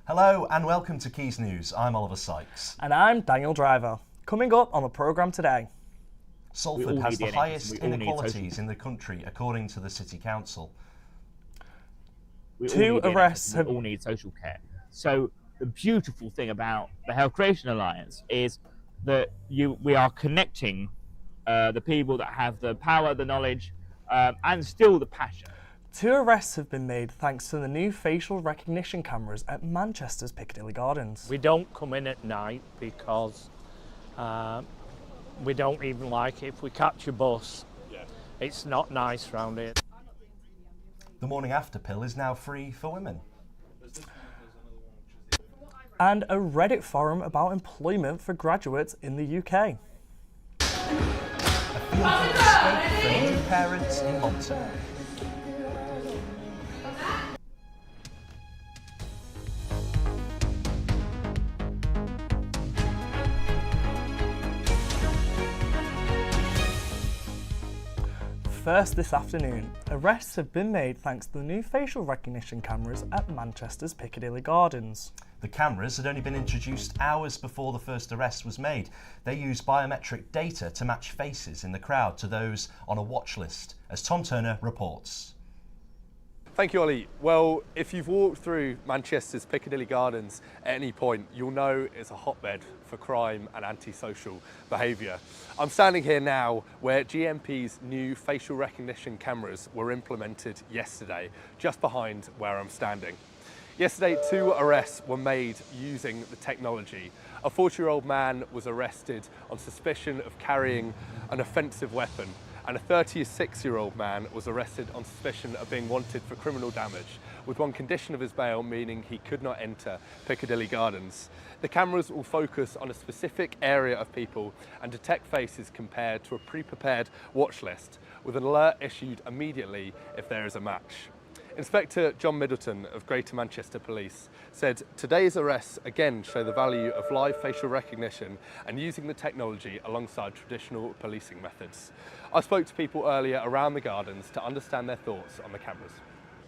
Hello and welcome to Quays News. I'm Oliver Sykes. And I'm Daniel Driver. Coming up on the programme today. Salford has the highest inequalities in the country, according to the City Council. Two arrests We all need social care. So the beautiful thing about the Health Creation Alliance is that we are connecting the people that have the power, the knowledge, and still the passion. 2 arrests have been made thanks to the new facial recognition cameras at Manchester's Piccadilly Gardens. We don't come in at night because we don't even like it. If we catch a bus, it's not nice round here. The morning after pill is now free for women. And a Reddit forum about employment for graduates in the UK. A feel-good escape for new parents in Monton. First this afternoon, arrests have been made thanks to the new facial recognition cameras at Manchester's Piccadilly Gardens. The cameras had only been introduced hours before the first arrest was made. They use biometric data to match faces in the crowd to those on a watch list, as Tom Turner reports. Thank you, Ollie. Well, if you've walked through Manchester's Piccadilly Gardens at any point, you'll know it's a hotbed for crime and antisocial behaviour. I'm standing here now where GMP's new facial recognition cameras were implemented yesterday, just behind where I'm standing. Yesterday, 2 arrests were made using the technology. A 40-year-old man was arrested on suspicion of carrying an offensive weapon, and a 36-year-old man was arrested on suspicion of being wanted for criminal damage, with one condition of his bail meaning he could not enter Piccadilly Gardens. The cameras will focus on a specific area of people and detect faces compared to a pre-prepared watch list, with an alert issued immediately if there is a match. Inspector John Middleton of Greater Manchester Police said today's arrests again show the value of live facial recognition and using the technology alongside traditional policing methods. I spoke to people earlier around the gardens to understand their thoughts on the cameras.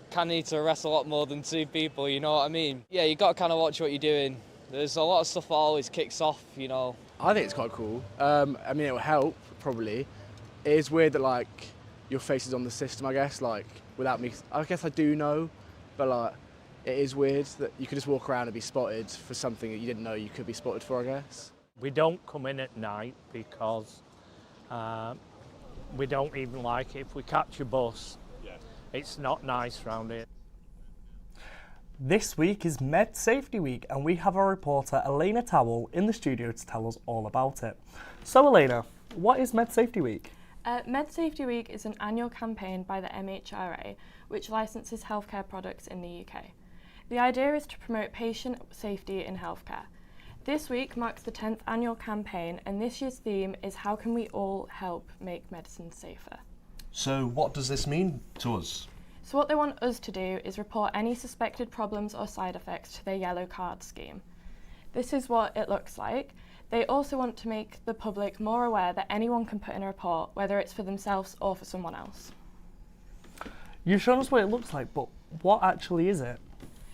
Kind of need to arrest a lot more than 2 people, you know what I mean? Yeah, you got to kind of watch what you're doing. There's a lot of stuff that always kicks off, you know. I think it's quite cool. I mean, it will help, probably. It is weird that, like, your face is on the system, I guess, like, without me, I guess I do know, but like, it is weird that you could just walk around and be spotted for something that you didn't know you could be spotted for, I guess. We don't come in at night because we don't even like it. If we catch a bus, it's not nice round here. This week is Med Safety Week and we have our reporter Elena Towell in the studio to tell us all about it. So Elena, what is Med Safety Week? Med Safety Week is an annual campaign by the MHRA which licenses healthcare products in the UK. The idea is to promote patient safety in healthcare. This week marks the 10th annual campaign and this year's theme is how can we all help make medicine safer? So what does this mean to us? So what they want us to do is report any suspected problems or side effects to their yellow card scheme. This is what it looks like. They also want to make the public more aware that anyone can put in a report, whether it's for themselves or for someone else. You've shown us what it looks like, but what actually is it?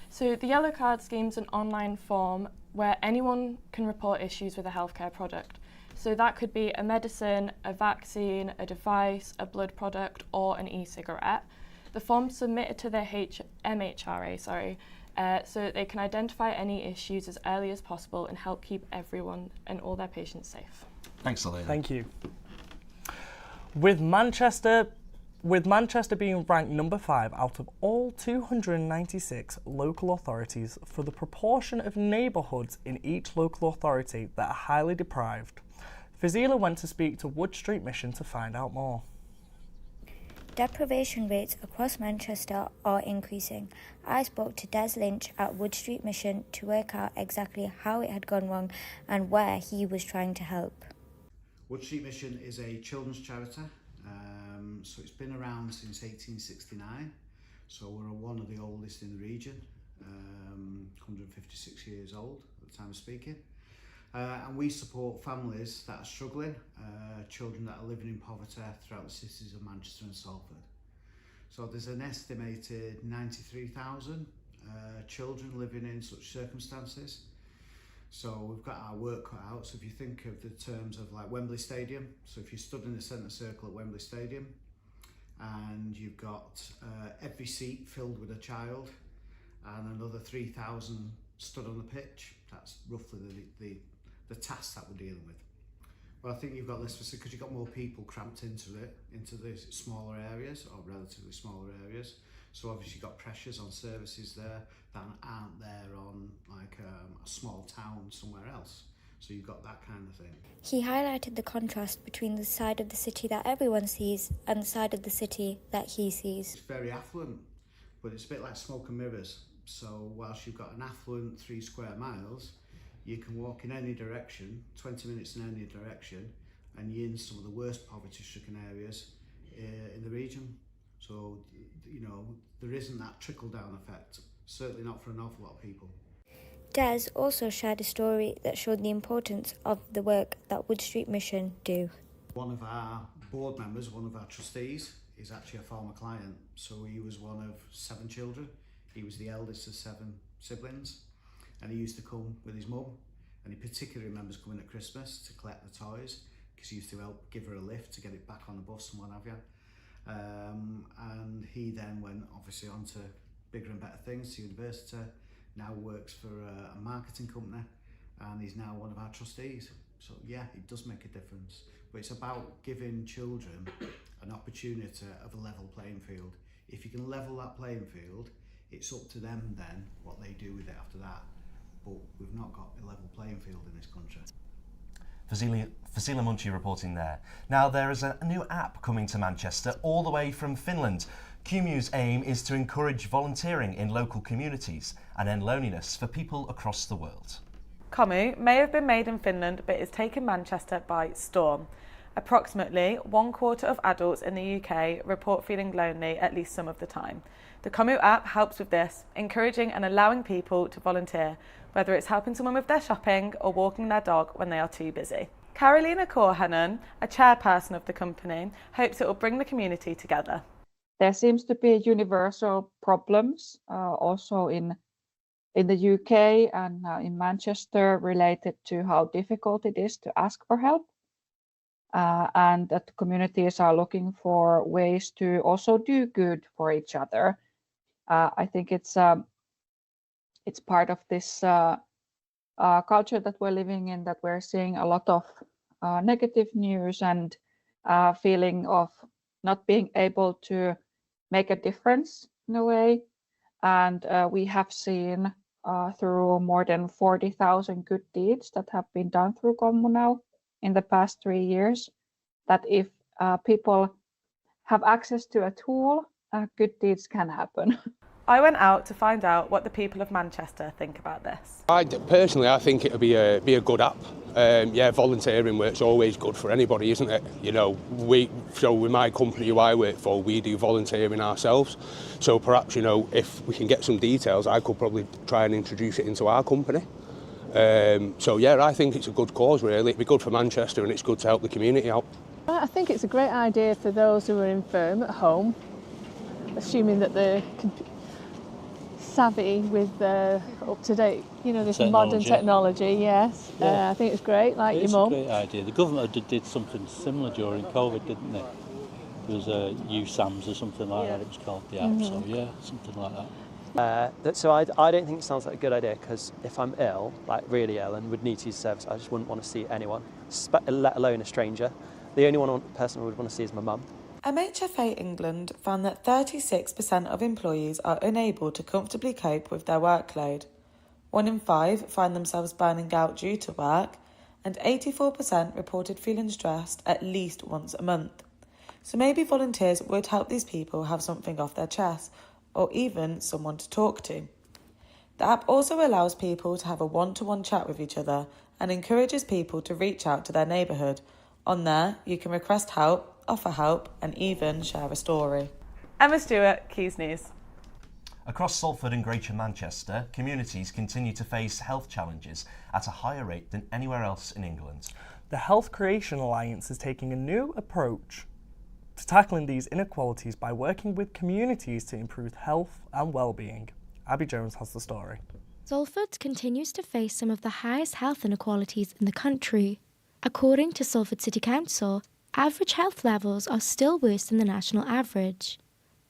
So the Yellow Card Scheme is an online form where anyone can report issues with a healthcare product. So that could be a medicine, a vaccine, a device, a blood product, or an e-cigarette. The form's submitted to the MHRA, so that they can identify any issues as early as possible and help keep everyone and all their patients safe. Thanks, Elena. Thank you. With Manchester being ranked number 5 out of all 296 local authorities for the proportion of neighbourhoods in each local authority that are highly deprived, Fazila went to speak to Wood Street Mission to find out more. Deprivation rates across Manchester are increasing. I spoke to Des Lynch at Wood Street Mission to work out exactly how it had gone wrong and where he was trying to help. Wood Street Mission is a children's charity, so it's been around since 1869, so we're one of the oldest in the region, 156 years old at the time of speaking. And we support families that are struggling, children that are living in poverty throughout the cities of Manchester and Salford. So there's an estimated 93,000 children living in such circumstances. So we've got our work cut out. So if you think of the terms of like Wembley Stadium, so if you stood in the centre circle at Wembley Stadium and you've got every seat filled with a child and another 3,000 stood on the pitch, that's roughly the task that we're dealing with. Well, I think you've got this because you've got more people cramped into the smaller areas, or relatively smaller areas. So obviously you've got pressures on services there that aren't there on like a small town somewhere else. So you've got that kind of thing. He highlighted the contrast between the side of the city that everyone sees and the side of the city that he sees. It's very affluent, but it's a bit like smoke and mirrors. So whilst you've got an affluent 3 square miles, you can walk in any direction, 20 minutes in any direction, and you're in some of the worst poverty-stricken areas in the region. So, you know, there isn't that trickle-down effect, certainly not for an awful lot of people. Des also shared a story that showed the importance of the work that Wood Street Mission do. One of our board members, one of our trustees, is actually a former client. So he was one of 7 children. He was the eldest of 7 siblings. And he used to come with his mum, and he particularly remembers coming at Christmas to collect the toys because he used to help give her a lift to get it back on the bus and what have you. And he then went obviously on to bigger and better things, to university, now works for a marketing company, and he's now one of our trustees. So yeah, it does make a difference. But it's about giving children an opportunity of a level playing field. If you can level that playing field, it's up to them then what they do with it after that. But we've not got a level playing field in this country. Fasila Munchi reporting there. Now there is a new app coming to Manchester all the way from Finland. QMU's aim is to encourage volunteering in local communities and end loneliness for people across the world. Komu may have been made in Finland, but is taking Manchester by storm. Approximately 1/4 of adults in the UK report feeling lonely at least some of the time. The Komu app helps with this, encouraging and allowing people to volunteer, whether it's helping someone with their shopping or walking their dog when they are too busy. Karolina Korhanen, a chairperson of the company, hopes it will bring the community together. There seems to be universal problems also in the UK and in Manchester related to how difficult it is to ask for help. And that communities are looking for ways to also do good for each other. I think it's part of this culture that we're living in, that we're seeing a lot of negative news and feeling of not being able to make a difference in a way. And we have seen through more than 40,000 good deeds that have been done through Komu now in the past 3 years, that if people have access to a tool, good deeds can happen. I went out to find out what the people of Manchester think about this. Personally, I think it would be a good app. Volunteering work's always good for anybody, isn't it? You know, with my company who I work for, we do volunteering ourselves. So perhaps, you know, if we can get some details, I could probably try and introduce it into our company. I think it's a good cause, really. It'd be good for Manchester, and it's good to help the community out. I think it's a great idea for those who are infirm at home, assuming that they're savvy with up-to-date, you know, this modern technology, yes. I think it's great, like your mum. It's a great idea. The government did something similar during COVID, didn't they? There was a USAMS or something like that, it was called, the app, so yeah, something like that. So I don't think it sounds like a good idea, because if I'm ill, like really ill, and would need to use service, I just wouldn't want to see anyone, let alone a stranger. The only person I would want to see is my mum. MHFA England found that 36% of employees are unable to comfortably cope with their workload. 1 in 5 find themselves burning out due to work, and 84% reported feeling stressed at least once a month. So maybe volunteers would help these people have something off their chest, or even someone to talk to. The app also allows people to have a one-to-one chat with each other and encourages people to reach out to their neighbourhood. On there, you can request help, offer help, and even share a story. Emma Stewart, Quays News. Across Salford and Greater Manchester, communities continue to face health challenges at a higher rate than anywhere else in England. The Health Creation Alliance is taking a new approach to tackling these inequalities by working with communities to improve health and well-being. Abby Jones has the story. Salford continues to face some of the highest health inequalities in the country. According to Salford City Council, average health levels are still worse than the national average.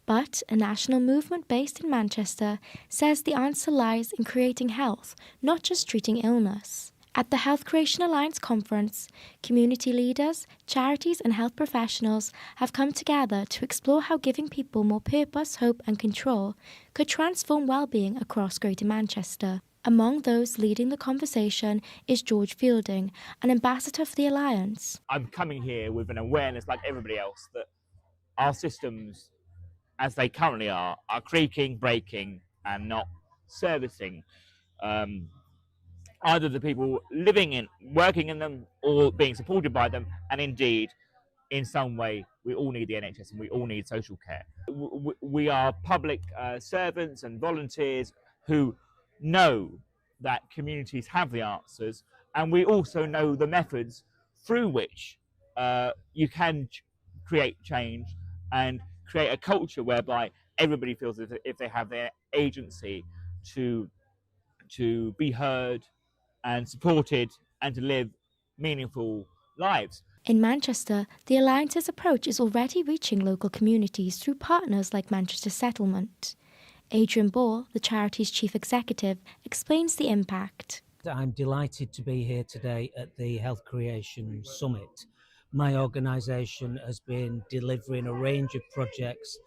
But a national movement based in Manchester says the answer lies in creating health, not just treating illness. At the Health Creation Alliance conference, community leaders, charities and health professionals have come together to explore how giving people more purpose, hope and control could transform well-being across Greater Manchester. Among those leading the conversation is George Fielding, an ambassador for the Alliance. I'm coming here with an awareness, like everybody else, that our systems, as they currently are creaking, breaking, and not servicing either the people living in, working in them, or being supported by them. And indeed, in some way, we all need the NHS and we all need social care. We are public servants and volunteers who know that communities have the answers, and we also know the methods through which you can create change and create a culture whereby everybody feels as if they have their agency to be heard and supported and to live meaningful lives. In Manchester, the Alliance's approach is already reaching local communities through partners like Manchester Settlement. Adrian Ball, the charity's chief executive, explains the impact. I'm delighted to be here today at the Health Creation Summit. My organisation has been delivering a range of projects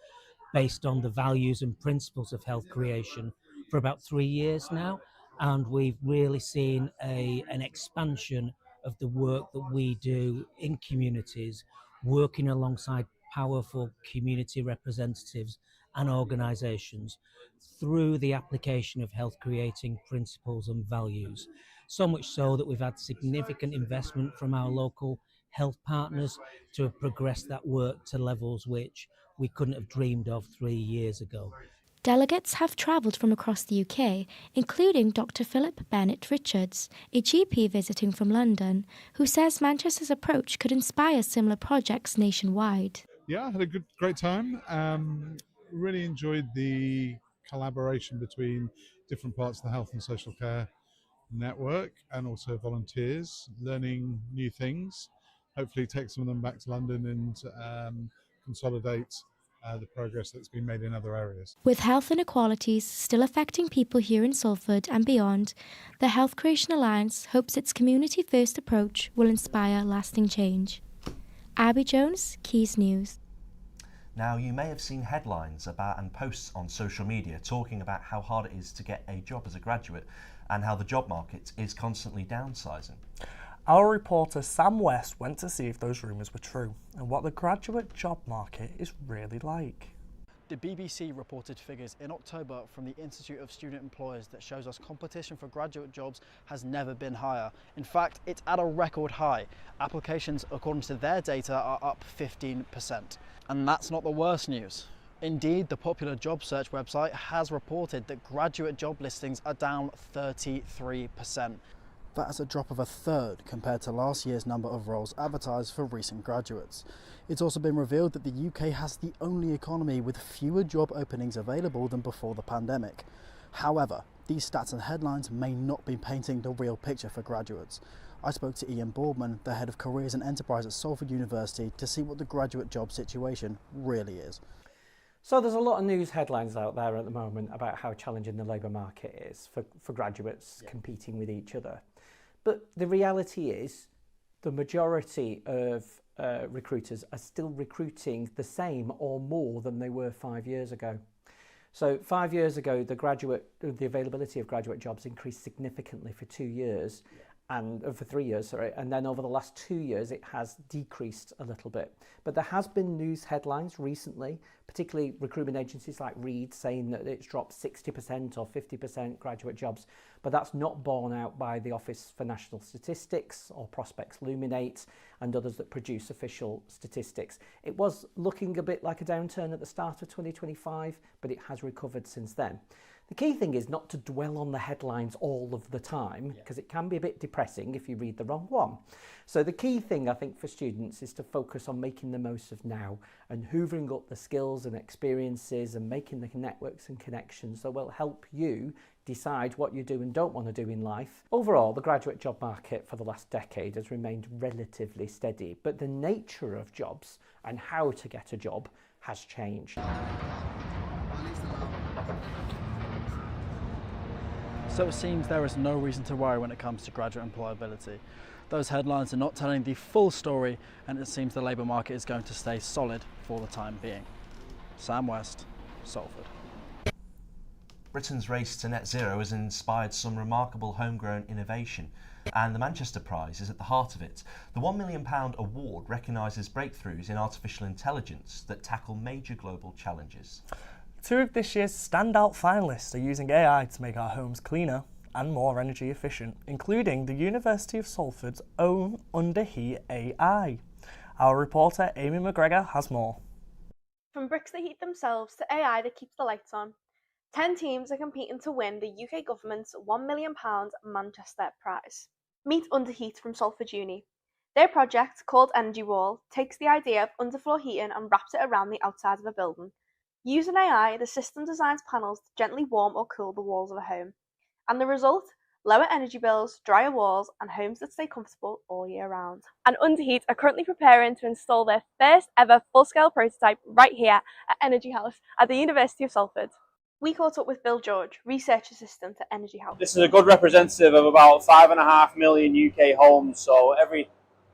based on the values and principles of health creation for about 3 years now, and we've really seen an expansion of the work that we do in communities, working alongside powerful community representatives and organisations through the application of health creating principles and values. So much so that we've had significant investment from our local health partners to have progressed that work to levels which we couldn't have dreamed of 3 years ago. Delegates have travelled from across the UK, including Dr. Philip Bennett Richards, a GP visiting from London, who says Manchester's approach could inspire similar projects nationwide. Yeah, I had a great time. Really enjoyed the collaboration between different parts of the health and social care network and also volunteers, learning new things. Hopefully take some of them back to London and consolidate the progress that's been made in other areas. With health inequalities still affecting people here in Salford and beyond, the Health Creation Alliance hopes its community-first approach will inspire lasting change. Abby Jones, Quays News. Now, you may have seen headlines about and posts on social media talking about how hard it is to get a job as a graduate and how the job market is constantly downsizing. Our reporter Sam West went to see if those rumours were true and what the graduate job market is really like. The BBC reported figures in October from the Institute of Student Employers that shows us competition for graduate jobs has never been higher. In fact, it's at a record high. Applications, according to their data, are up 15%. And that's not the worst news. Indeed, the popular job search website has reported that graduate job listings are down 33%. That is a drop of a third compared to last year's number of roles advertised for recent graduates. It's also been revealed that the UK has the only economy with fewer job openings available than before the pandemic. However, these stats and headlines may not be painting the real picture for graduates. I spoke to Ian Boardman, the head of careers and enterprise at Salford University, to see what the graduate job situation really is. So there's a lot of news headlines out there at the moment about how challenging the labour market is for graduates competing with each other. But the reality is the majority of recruiters are still recruiting the same or more than they were 5 years ago. So 5 years ago, the availability of graduate jobs increased significantly for 2 years, and for 3 years, sorry, and then over the last 2 years it has decreased a little bit. But there has been news headlines recently, particularly recruitment agencies like Reed saying that it's dropped 60% or 50% graduate jobs. but that's not borne out by the Office for National Statistics or Prospects Luminate and others that produce official statistics. It was looking a bit like a downturn at the start of 2025, but it has recovered since then. The key thing is not to dwell on the headlines all of the time, because it can be a bit depressing if you read the wrong one. So the key thing, I think, for students is to focus on making the most of now and hoovering up the skills and experiences and making the networks and connections that will help you decide what you do and don't want to do in life. Overall, the graduate job market for the last decade has remained relatively steady, but the nature of jobs and how to get a job has changed. So it seems there is no reason to worry when it comes to graduate employability. Those headlines are not telling the full story, and it seems the labour market is going to stay solid for the time being. Sam West, Salford. Britain's race to net zero has inspired some remarkable homegrown innovation, and the Manchester Prize is at the heart of it. The £1 million award recognises breakthroughs in artificial intelligence that tackle major global challenges. Two of this year's standout finalists are using AI to make our homes cleaner and more energy efficient, including the University of Salford's own Underheat AI. Our reporter Amy McGregor has more. From bricks that heat themselves to AI that keeps the lights on, 10 teams are competing to win the UK government's £1 million Manchester Prize. Meet Underheat from Salford Uni. Their project, called Energy Wall, takes the idea of underfloor heating and wraps it around the outside of a building. Using AI, the system designs panels to gently warm or cool the walls of a home. And the result? Lower energy bills, drier walls, and homes that stay comfortable all year round. And Underheat are currently preparing to install their first ever full-scale prototype right here at Energy House at the University of Salford. We caught up with Bill George, Research Assistant at Energy House. This is a good representative of about 5.5 million UK homes, so every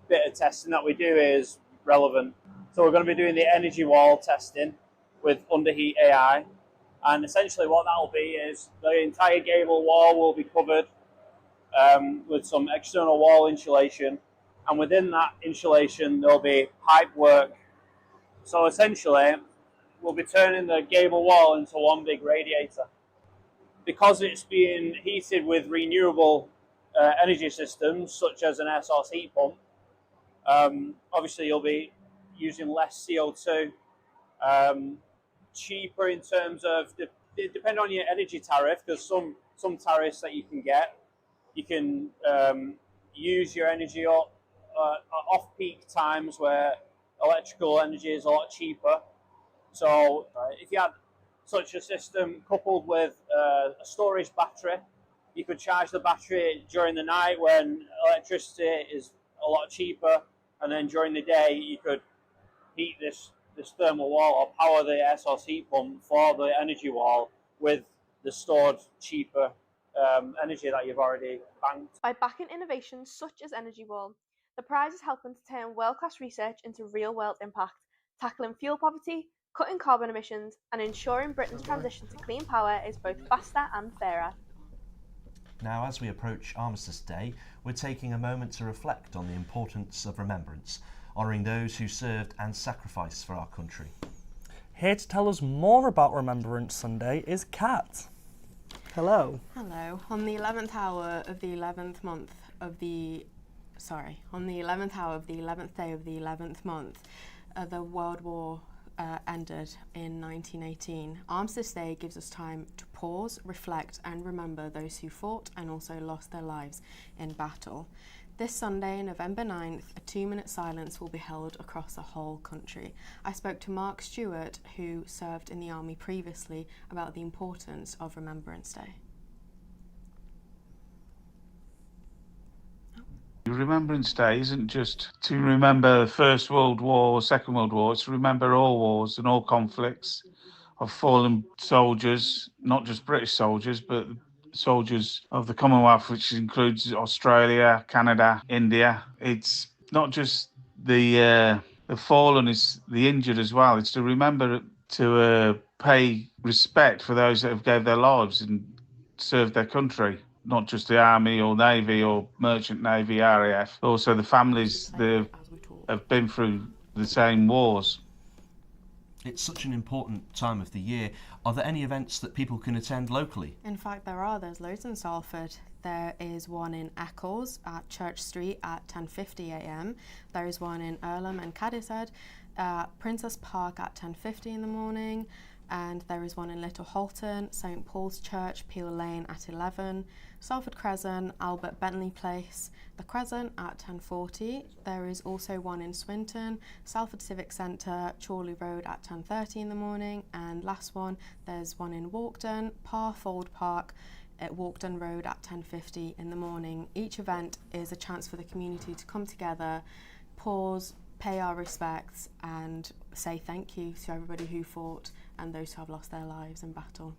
bit of testing that we do is relevant. So we're going to be doing the energy wall testing with Underheat AI, and essentially what that will be is the entire gable wall will be covered with some external wall insulation, and within that insulation there'll be pipe work. So essentially we'll be turning the gable wall into one big radiator. Because it's being heated with renewable energy systems such as an air source heat pump, obviously you'll be using less CO2, cheaper in terms of, depending on your energy tariff, because some tariffs that you can get, you can use your energy up off-peak times where electrical energy is a lot cheaper. So if you had such a system coupled with a storage battery, you could charge the battery during the night when electricity is a lot cheaper, and then during the day you could heat this thermal wall or power the air source heat pump for the energy wall with the stored cheaper energy that you've already banked. By backing innovations such as Energy Wall, the prize is helping to turn world-class research into real-world impact, tackling fuel poverty, cutting carbon emissions, and ensuring Britain's transition to clean power is both faster and fairer. Now, as we approach Armistice Day, we're taking a moment to reflect on the importance of remembrance, honouring those who served and sacrificed for our country. Here to tell us more about Remembrance Sunday is Kat. Hello. Hello. On the 11th hour of the 11th month of the... on the 11th hour of the 11th day of the 11th month, the World War ended in 1918. Armistice Day gives us time to pause, reflect and remember those who fought and also lost their lives in battle. This Sunday, November 9th, a 2-minute silence will be held across the whole country. I spoke to Mark Stewart, who served in the army previously, about the importance of Remembrance Day. Remembrance Day isn't just to remember the First World War or Second World War, it's to remember all wars and all conflicts of fallen soldiers, not just British soldiers, but soldiers of the Commonwealth, which includes Australia, Canada, India. It's not just the fallen, it's the injured as well. It's to remember to pay respect for those that have gave their lives and served their country. Not just the Army or Navy or Merchant Navy, RAF, but also the families that have been through the same wars. It's such an important time of the year. Are there any events that people can attend locally? In fact, there are. There's loads in Salford. There is one in Eccles at Church Street at 10:50 a.m. There is one in Earlham and Cadishead at Princess Park at 10:50 in the morning. And there is one in Little Halton, St Paul's Church, Peel Lane at 11, Salford Crescent, Albert Bentley Place, the Crescent at 10:40. There is also one in Swinton, Salford Civic Centre, Chorley Road at 10:30 in the morning, and last one, there's one in Walkden, Parfold Park at Walkden Road at 10:50 in the morning. Each event is a chance for the community to come together, pause, pay our respects and say thank you to everybody who fought and those who have lost their lives in battle.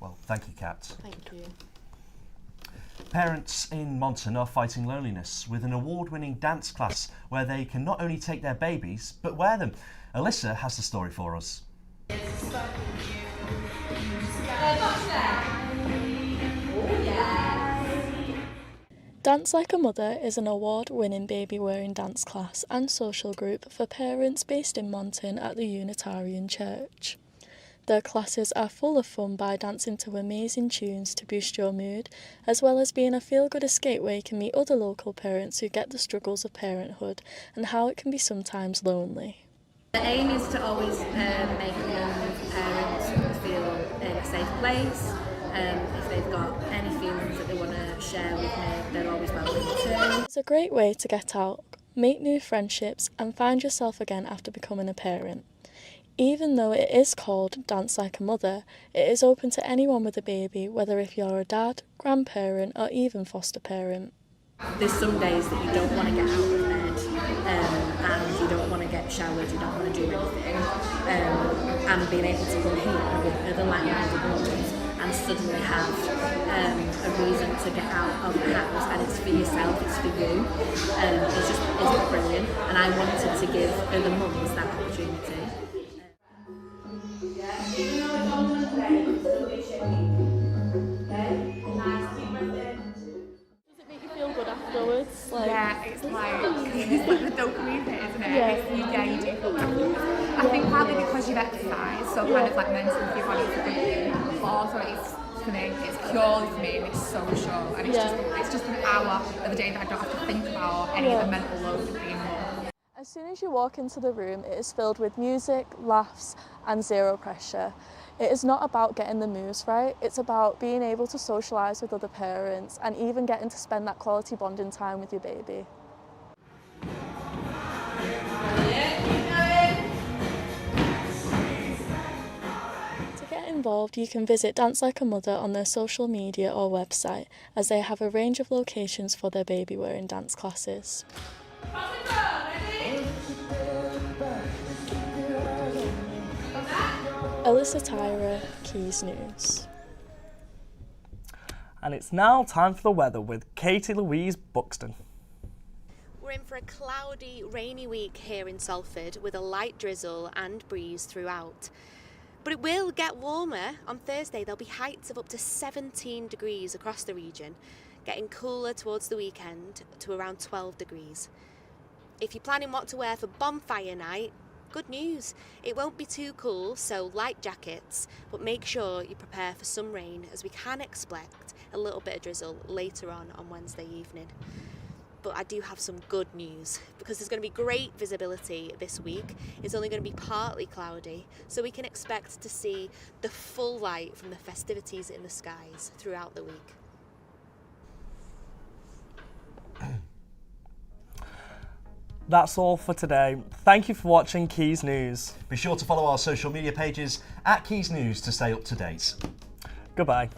Well, thank you, Kat. Thank you. Parents in Monton are fighting loneliness with an award-winning dance class where they can not only take their babies, but wear them. Alyssa has the story for us. Dance Like a Mother is an award-winning baby-wearing dance class and social group for parents based in Monton at the Unitarian Church. Their classes are full of fun by dancing to amazing tunes to boost your mood, as well as being a feel-good escape where you can meet other local parents who get the struggles of parenthood and how it can be sometimes lonely. The aim is to always make young parents feel in a safe place. If they've got any feelings that they want to share with me, they're always welcome to. It's a great way to get out, make new friendships and find yourself again after becoming a parent. Even though it is called Dance Like a Mother, it is open to anyone with a baby, whether if you're a dad, grandparent or even foster parent. There's some days that you don't want to get out of bed and you don't want to get showered, you don't want to do anything. And being able to come here with other like-minded mothers and suddenly have a reason to get out of the house, and it's for yourself, it's for you, it's brilliant. And I wanted to give other mums that opportunity. Afterwards, yeah, it's like the dopamine hit, isn't it? You do feel better. I think partly because you've exercised, so kind of like mentally your body's a good thing, but also it's for me, it's purely for me, and it's social, and it's just an hour of the day that I don't have to think about any of the mental load of being mum. As soon as you walk into the room, it is filled with music, laughs and zero pressure. It is not about getting the moves right, it's about being able to socialise with other parents and even getting to spend that quality bonding time with your baby. To get involved, you can visit Dance Like a Mother on their social media or website, as they have a range of locations for their baby-wearing dance classes. Alyssa Tyra, Quays News. And it's now time for the weather with Katie Louise Buxton. We're in for a cloudy, rainy week here in Salford with a light drizzle and breeze throughout. But it will get warmer. On Thursday there'll be heights of up to 17 degrees across the region, getting cooler towards the weekend to around 12 degrees. If you're planning what to wear for bonfire night, good news, it won't be too cool, so light jackets, but make sure you prepare for some rain as we can expect a little bit of drizzle later on Wednesday evening. But I do have some good news because there's going to be great visibility this week. It's only going to be partly cloudy, so we can expect to see the full light from the festivities in the skies throughout the week. That's all for today. Thank you for watching Quays News. Be sure to follow our social media pages at Quays News to stay up to date. Goodbye.